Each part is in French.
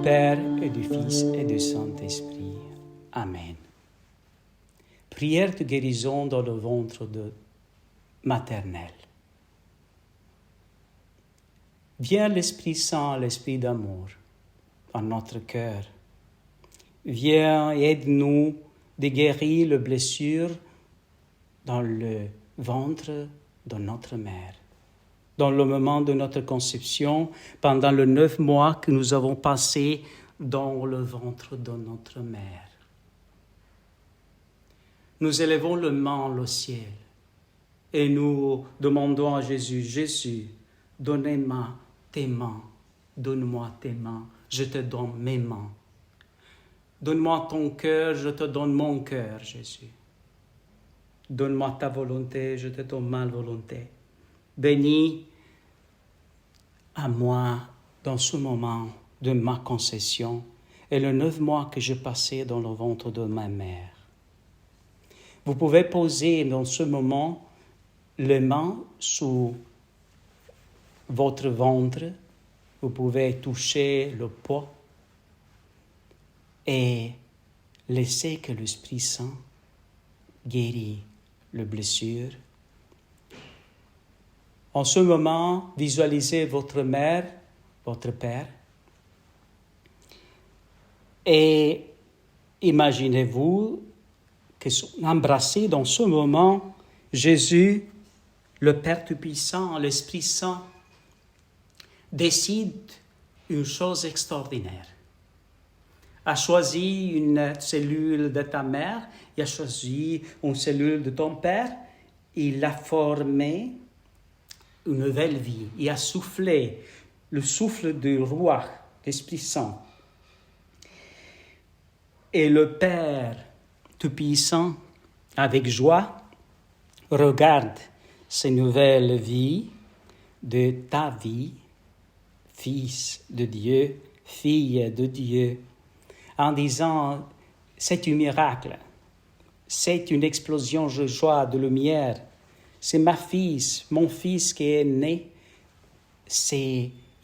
Père et du Fils et du Saint-Esprit. Amen. Prière de guérison dans le ventre maternel. Viens l'Esprit Saint, l'Esprit d'amour, en notre cœur. Viens et aide-nous de guérir les blessures dans le ventre de notre mère. Dans le moment de notre conception, pendant les 9 mois que nous avons passés dans le ventre de notre mère. Nous élevons le main au ciel et nous demandons à Jésus, Jésus, donne-moi tes mains, je te donne mes mains. Donne-moi ton cœur, je te donne mon cœur, Jésus. Donne-moi ta volonté, je te donne ma volonté. Bénis à moi dans ce moment de ma conception et les 9 mois que j'ai passés dans le ventre de ma mère. Vous pouvez poser dans ce moment les mains sous votre ventre, vous pouvez toucher le poids et laisser que l'Esprit Saint guérit les blessures. En ce moment, visualisez votre mère, votre père, et imaginez-vous que sont embrassés dans ce moment Jésus, le Père Tout-Puissant, l'Esprit Saint, décide une chose extraordinaire. A choisi une cellule de ta mère, il a choisi une cellule de ton père, il a formé une nouvelle vie. Il a soufflé le souffle du roi, l'Esprit Saint. Et le Père Tout-Puissant, avec joie, regarde cette nouvelle vie de ta vie, fils de Dieu, fille de Dieu, en disant, c'est un miracle, c'est une explosion de joie, de lumière, c'est mon fils qui est né,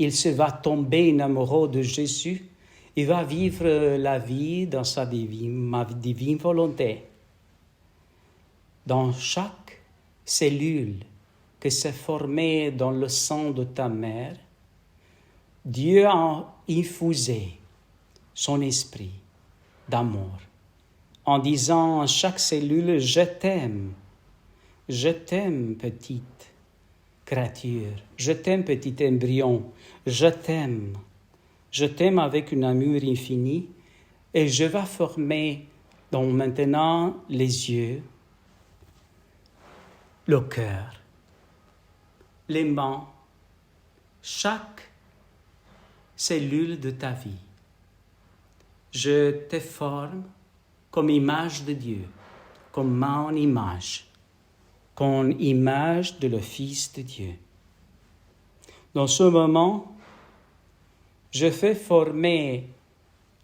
il se va tomber en amoureux de Jésus, il va vivre la vie dans ma divine volonté. Dans chaque cellule qui s'est formée dans le sang de ta mère, Dieu a infusé son esprit d'amour en disant à chaque cellule, je t'aime, petite créature, je t'aime, petit embryon, je t'aime avec un amour infini et je vais former donc maintenant les yeux, le cœur, les mains, chaque cellule de ta vie. Je te forme comme image de Dieu, comme mon image, comme image de le Fils de Dieu. Dans ce moment, je fais former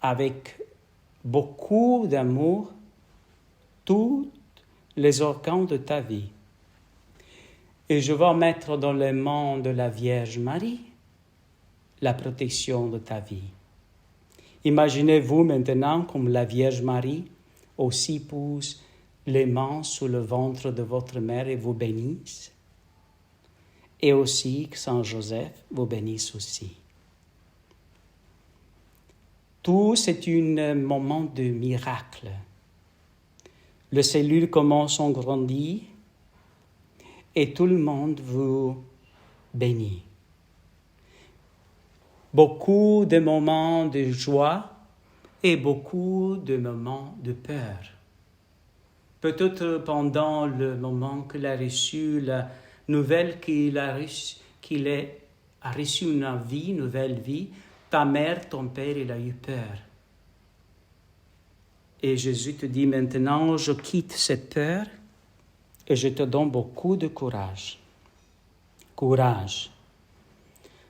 avec beaucoup d'amour tous les organes de ta vie. Et je vais mettre dans les mains de la Vierge Marie la protection de ta vie. Imaginez-vous maintenant comme la Vierge Marie aussi pose les mains sur le ventre de votre mère et vous bénisse. Et aussi que Saint Joseph vous bénisse aussi. Tout, c'est un moment de miracle. Les cellules commencent à grandir et tout le monde vous bénit. Beaucoup de moments de joie et beaucoup de moments de peur. Peut-être pendant le moment qu'il a reçu la nouvelle qu'il a reçu une nouvelle vie, ta mère, ton père, il a eu peur. Et Jésus te dit maintenant, je quitte cette peur et je te donne beaucoup de courage. Courage.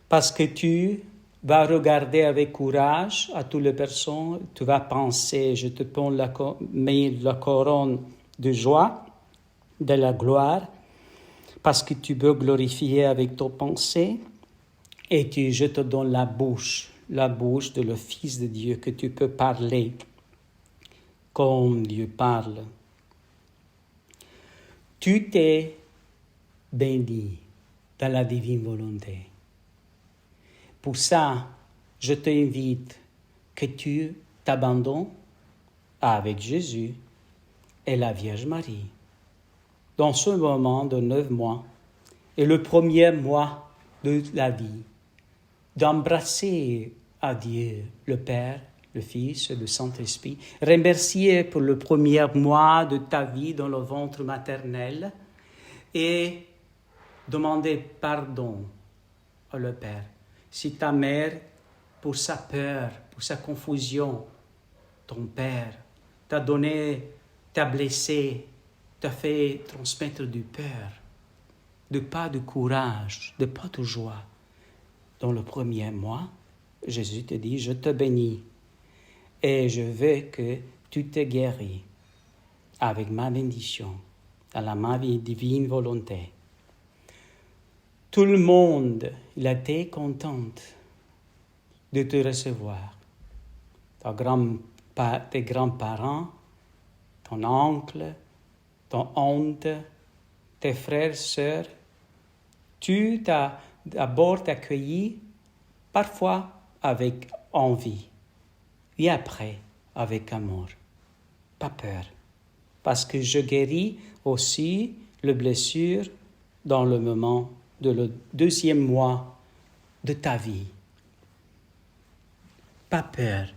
Parce que tu vas regarder avec courage à toutes les personnes, tu vas penser, je te mets la couronne de joie, de la gloire, parce que tu veux glorifier avec ton pensée, et je te donne la bouche la bouche de le Fils de Dieu, que tu peux parler comme Dieu parle. Tu t'es béni dans la divine volonté. Pour ça, je t'invite que tu t'abandonnes avec Jésus et la Vierge Marie. Dans ce moment de 9 mois, et le premier mois de la vie, d'embrasser à Dieu, le Père, le Fils et le Saint-Esprit, remercier pour le premier mois de ta vie dans le ventre maternel et demander pardon à le Père. Si ta mère, pour sa peur, pour sa confusion, ton Père t'a donné, t'a blessé, t'a fait transmettre du peur, pas de courage, pas de joie. Dans le premier mois, Jésus te dit, je te bénis et je veux que tu te guéris avec ma bénédiction, dans ma divine volonté. Tout le monde, il a été content de te recevoir. Tes grands-parents, ton oncle, ton oncle, tes frères, sœurs, tu t'as d'abord accueilli, parfois avec envie, et après avec amour. Pas peur, parce que je guéris aussi les blessures dans le moment de le 2e mois de ta vie. Pas peur,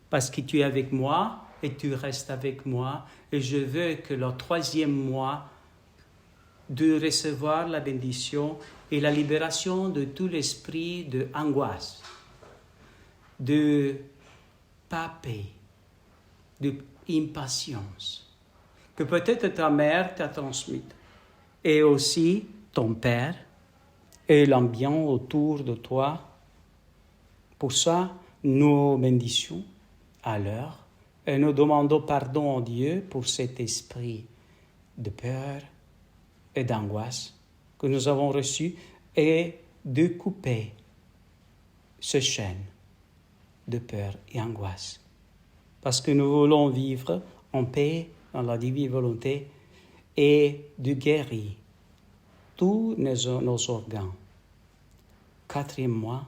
parce que tu es avec moi et tu restes avec moi, et je veux que le 3e mois de recevoir la bénédiction et la libération de tout l'esprit d'angoisse, de pas paix, d'impatience, que peut-être ta mère t'a transmis, et aussi ton père et l'ambiance autour de toi. Pour ça, nous bénissons alors et nous demandons pardon à Dieu pour cet esprit de peur et d'angoisse que nous avons reçu et de couper ce chaîne de peur et angoisse. Parce que nous voulons vivre en paix dans la divine volonté et de guérir tous nos organes. 4e mois,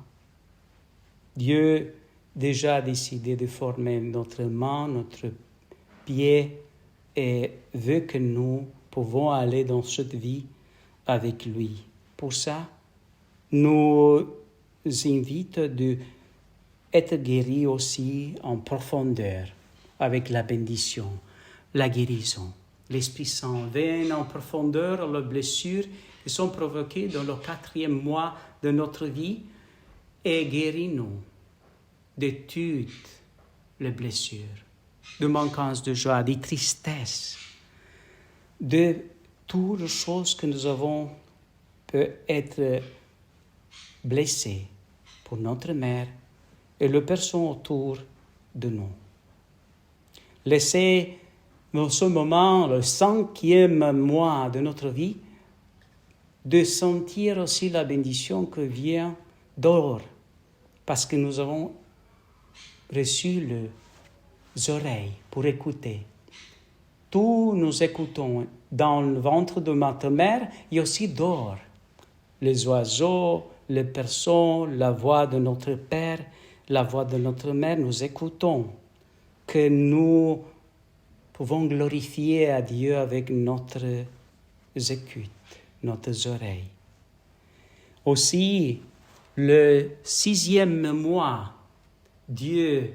Dieu déjà décidé de former notre main, notre pied et veut que nous pouvons aller dans cette vie avec lui. Pour ça, nous invite d'être guéris aussi en profondeur avec la bénédiction, la guérison. L'Esprit Saint vient en profondeur les blessures qui sont provoquées dans le 4e mois de notre vie et guéris-nous de toutes les blessures, de manquance de joie, de tristesse, de toutes les choses que nous avons peut être blessées pour notre mère et les personnes autour de nous. Laissez dans ce moment, le 5e mois de notre vie, de sentir aussi la bénédiction que vient d'or, parce que nous avons reçu les oreilles pour écouter. Tout nous écoutons. Dans le ventre de notre mère, il y a aussi d'or. Les oiseaux, les personnes, la voix de notre Père, la voix de notre mère, nous écoutons. Que nous pouvons glorifier à Dieu avec notre écoute, nos oreilles. Aussi, le 6e mois, Dieu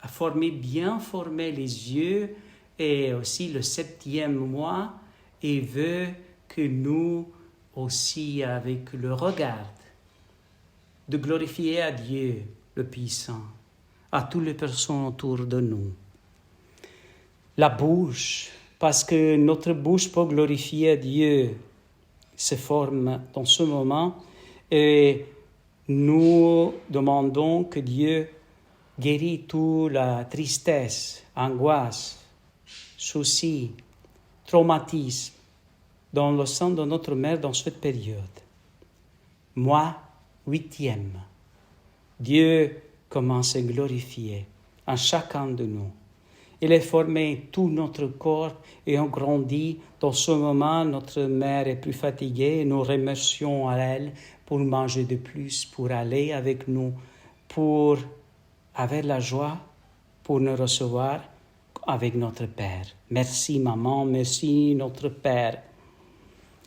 a bien formé les yeux et aussi le 7e mois, il veut que nous aussi, avec le regard, de glorifier à Dieu, le puissant, à toutes les personnes autour de nous. La bouche, parce que notre bouche peut glorifier Dieu, se forme dans ce moment et nous demandons que Dieu guérit toute la tristesse, angoisse, soucis, traumatisme dans le sein de notre mère dans cette période. Moi, 8e, Dieu commence à glorifier en chacun de nous. Il a formé tout notre corps et on grandit. Dans ce moment, notre mère est plus fatiguée et nous remercions à elle pour manger de plus, pour aller avec nous, pour avoir la joie, pour nous recevoir avec notre Père. Merci maman, merci notre Père.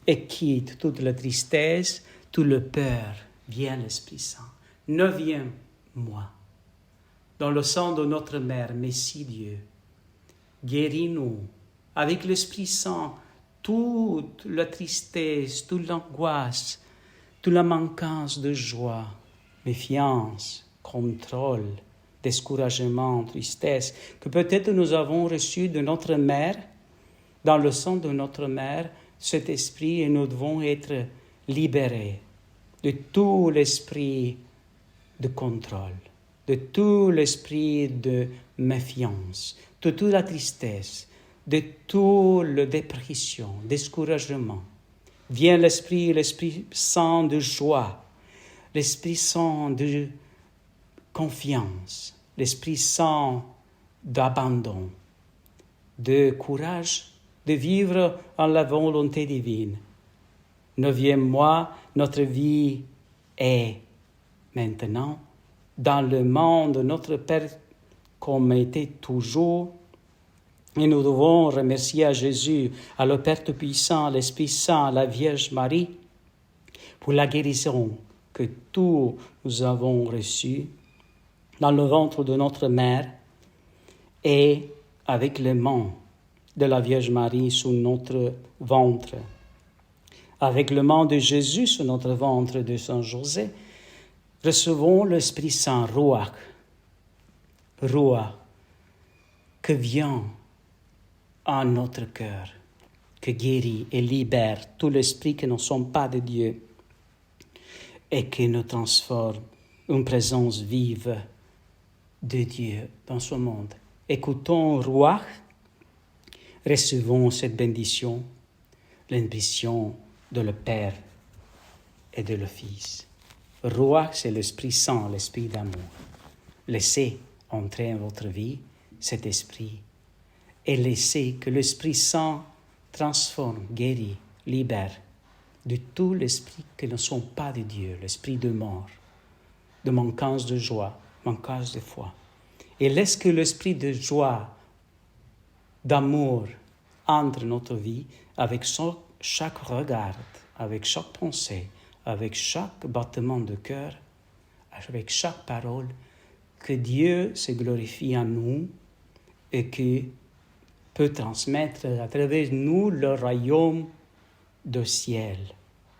Et quitte toute la tristesse, toute la peur, viens l'Esprit Saint. 9e mois. Dans le sang de notre Mère, Messie Dieu, guéris-nous avec l'Esprit Saint toute la tristesse, toute l'angoisse, toute la manquance de joie, méfiance, contrôle, découragement, tristesse, que peut-être nous avons reçu de notre Mère, dans le sang de notre Mère, cet esprit, et nous devons être libérés de tout l'esprit de contrôle, de tout l'esprit de méfiance, de toute la tristesse, de toute la dépression, découragement. Viens l'Esprit Saint de joie, l'Esprit Saint de confiance, l'Esprit Saint d'abandon, de courage, de vivre en la volonté divine. 9e mois, notre vie est maintenant dans le monde de notre Père comme était toujours. Et nous devons remercier à Jésus, à le Père Tout-Puissant, à l'Esprit Saint, à la Vierge Marie, pour la guérison que tous nous avons reçue dans le ventre de notre Mère et avec les mains de la Vierge Marie sous notre ventre. Avec le main de Jésus sur notre ventre de Saint José, recevons l'Esprit Saint, Ruach, que vient en notre cœur, que guérit et libère tout l'esprit qui ne sont pas de Dieu et qui nous transforme une présence vive de Dieu dans ce monde. Écoutons Ruach, recevons cette bénédiction, l'ambition de le Père et de le Fils. Ruach, c'est l'Esprit Saint, l'Esprit d'amour. Laissez entrer en votre vie cet esprit et laissez que l'Esprit Saint transforme, guérit, libère de tout l'esprit qui ne sont pas de Dieu, l'esprit de mort, de manquance de joie, manquance de foi. Et laisse que l'esprit de joie, d'amour, entre notre vie avec chaque regard, avec chaque pensée, avec chaque battement de cœur, avec chaque parole, que Dieu se glorifie en nous et que peut transmettre à travers nous le royaume du ciel,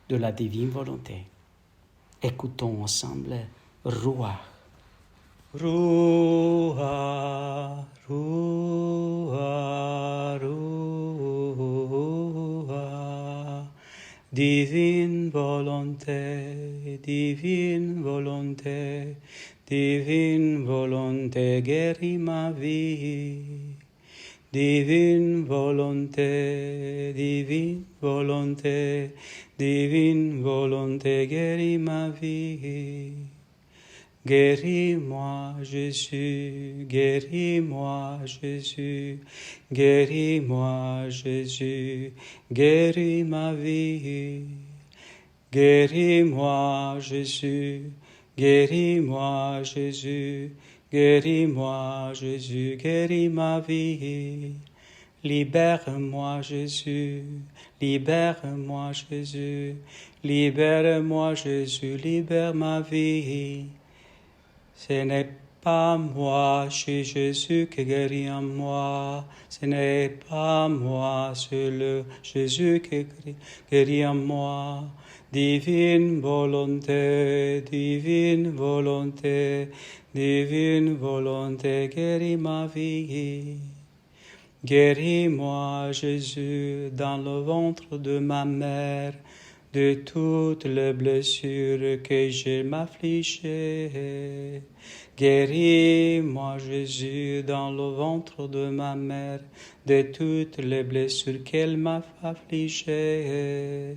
de la divine volonté. Écoutons ensemble Ruach. Ruach, Ruach, Ruach. Divine volonté, divine volonté, divine volonté, guéris ma vie. Divine volonté, divine volonté, divine volonté, guéris ma vie. Guéris-moi, Jésus, guéris-moi, Jésus, guéris-moi, Jésus, guéris ma vie. Guéris-moi, Jésus, guéris-moi, Jésus, guéris-moi, Jésus, guéris ma vie. Libère-moi, Jésus, libère-moi, Jésus, libère-moi, Jésus, libère ma vie. Ce n'est pas moi, c'est Jésus qui guérit en moi. Ce n'est pas moi, c'est le Jésus qui guérit en moi. Divine volonté, divine volonté, divine volonté, guéris ma vie. Guéris-moi, Jésus, dans le ventre de ma mère, de toutes les blessures que j'ai m'affligées. Guéris-moi, Jésus, dans le ventre de ma mère, de toutes les blessures qu'elle m'a affligées.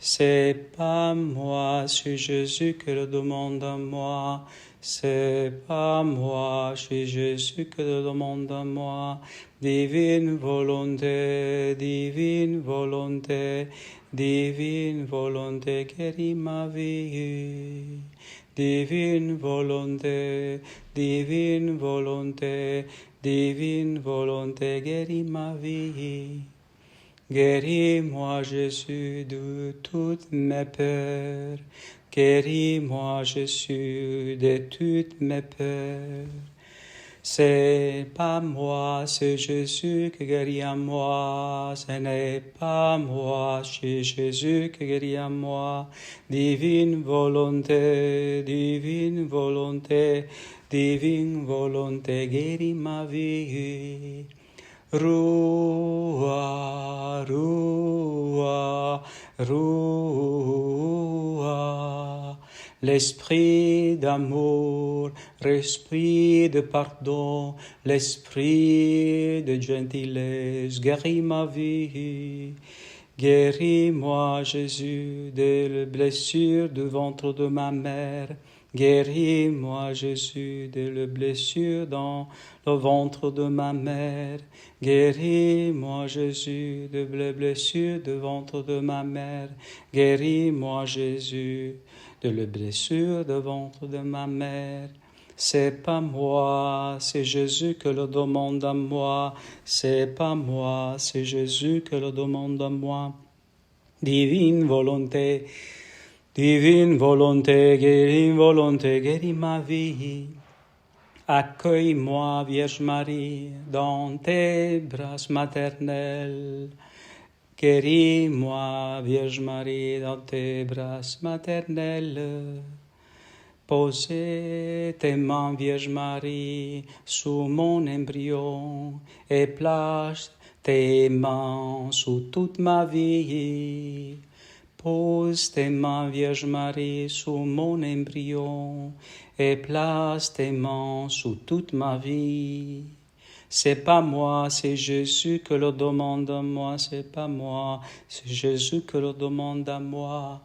C'est pas moi, c'est Jésus qui le demande à moi. C'est pas moi, c'est Jésus qui le demande à moi. Divine volonté, divine volonté, divine volonté, guéris ma vie. Divine volonté, divine volonté, divine volonté, guéris ma vie. Guéris-moi, Jésus, de toutes mes peurs. Guéris-moi, Jésus, de toutes mes peurs. C'est pas moi, c'est Jésus qui guérit à moi. Ce n'est pas moi, c'est Jésus qui guérit à moi. Divine volonté, divine volonté, divine volonté, guéris ma vie. Roua, roua, roua. L'esprit d'amour, l'esprit de pardon, l'esprit de gentillesse, guéris ma vie. Guéris-moi, Jésus, de la blessure du ventre de ma mère. Guéris-moi, Jésus, de la blessure dans le ventre de ma mère. Guéris-moi, Jésus, de la blessure du ventre de ma mère. Guéris-moi, Jésus, de la blessure du ventre de ma mère. C'est pas moi, c'est Jésus que le demande à moi. C'est pas moi, c'est Jésus que le demande à moi. Divine volonté, divine volonté, guéris ma vie. Accueille-moi, Vierge Marie, dans tes bras maternels. Guéris-moi, Vierge Marie, dans tes bras maternels. Posez tes mains, Vierge Marie, sous mon embryon et place tes mains sous toute ma vie. Pose tes mains, Vierge Marie, sous mon embryon et place tes mains sous toute ma vie. C'est pas moi, c'est Jésus que le demande à moi. C'est pas moi, c'est Jésus que le demande à moi.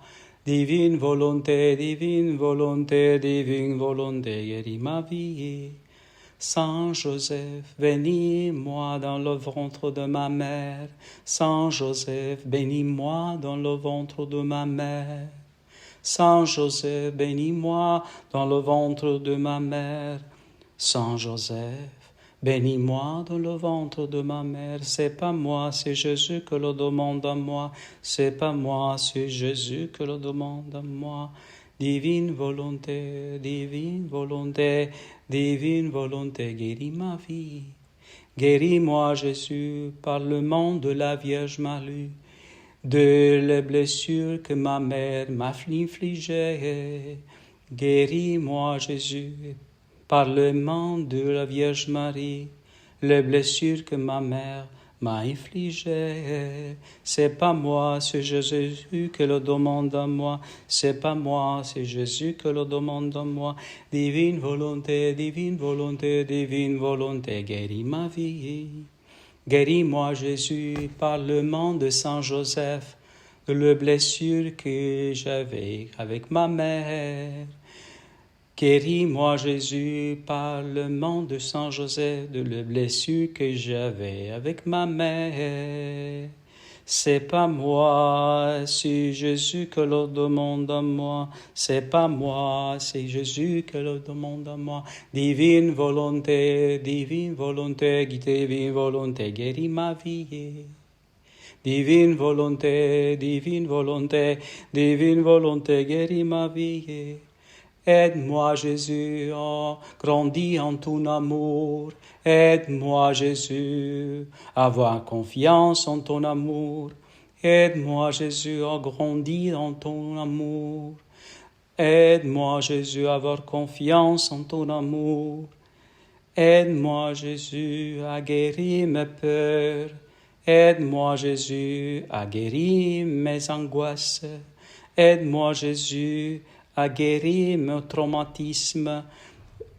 Divine volonté, divine volonté, divine volonté, guéris ma vie. Saint Joseph, bénis-moi dans le ventre de ma mère. Saint Joseph, bénis-moi dans le ventre de ma mère. Saint Joseph, bénis-moi dans le ventre de ma mère. Saint Joseph, bénis-moi dans le ventre de ma mère. C'est pas moi, c'est Jésus que le demande à moi. C'est pas moi, c'est Jésus que le demande à moi. Divine volonté, divine volonté, divine volonté, guéris ma vie. Guéris-moi, Jésus, par le nom de la Vierge Marie, de les blessures que ma mère m'a infligées. Guéris-moi, Jésus, par le nom de la Vierge Marie, les blessures que ma mère m'a infligées. C'est pas moi, c'est Jésus que le demande à moi. C'est pas moi, c'est Jésus que le demande à moi. Divine volonté, divine volonté, divine volonté, guéris ma vie. Guéris-moi, Jésus, par le nom de Saint Joseph, de la blessure que j'avais avec ma mère. Guéris-moi, Jésus, par le nom de Saint Joseph, de la blessure que j'avais avec ma mère. C'est pas moi, c'est Jésus que le demande à moi. C'est pas moi, c'est Jésus que le demande à moi. Divine volonté, divine volonté, divine volonté, guéris ma vie. Divine volonté, divine volonté, divine volonté, guéris ma vie. Aide-moi, Jésus, à grandir en ton amour. Aide-moi, Jésus, à avoir confiance en ton amour. Aide-moi, Jésus, à grandir en ton amour. Aide-moi, Jésus, à avoir confiance en ton amour. Aide-moi, Jésus, à guérir mes peurs. Aide-moi, Jésus, à guérir mes angoisses. Aide-moi, Jésus, à guérir mon traumatisme.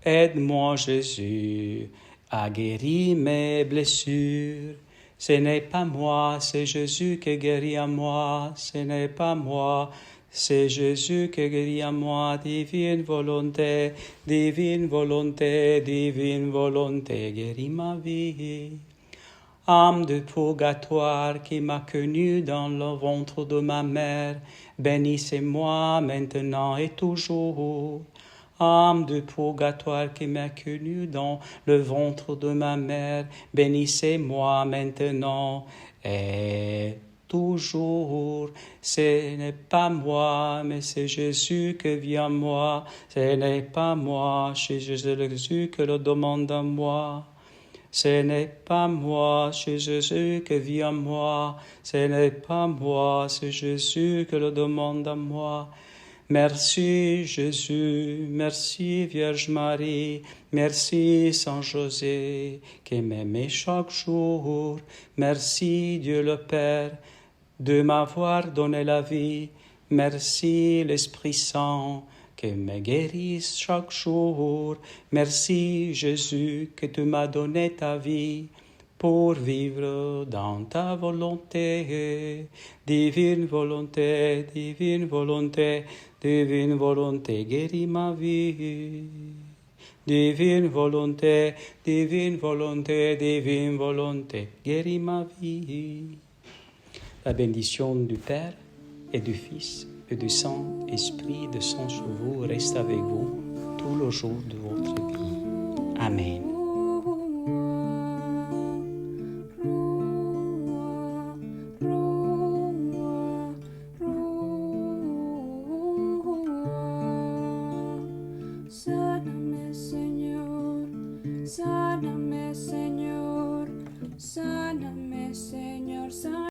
Aide-moi, Jésus, à guérir mes blessures. Ce n'est pas moi, c'est Jésus qui guérit à moi. Ce n'est pas moi, c'est Jésus qui guérit à moi. Divine volonté, divine volonté, divine volonté, guéris ma vie. Âme de purgatoire qui m'a connu dans le ventre de ma mère, bénissez-moi maintenant et toujours. Âme de purgatoire qui m'a connu dans le ventre de ma mère, bénissez-moi maintenant et toujours. Ce n'est pas moi, mais c'est Jésus qui vient à moi. Ce n'est pas moi, c'est Jésus qui le demande à moi. Ce n'est pas moi, c'est Jésus qui vient à moi. Ce n'est pas moi, c'est Jésus qui le demande à moi. Merci Jésus, merci Vierge Marie, merci Saint José qui m'aimait chaque jour. Merci Dieu le Père de m'avoir donné la vie. Merci l'Esprit Saint qui me guérisse chaque jour. Merci Jésus que tu m'as donné ta vie pour vivre dans ta volonté. Divine volonté, divine volonté, divine volonté, guéris ma vie. Divine volonté, divine volonté, divine volonté, guéris ma vie. La bénédiction du Père et du Fils et du Saint-Esprit de Saint-Chevaux reste avec vous tout le jour de votre vie. Amen.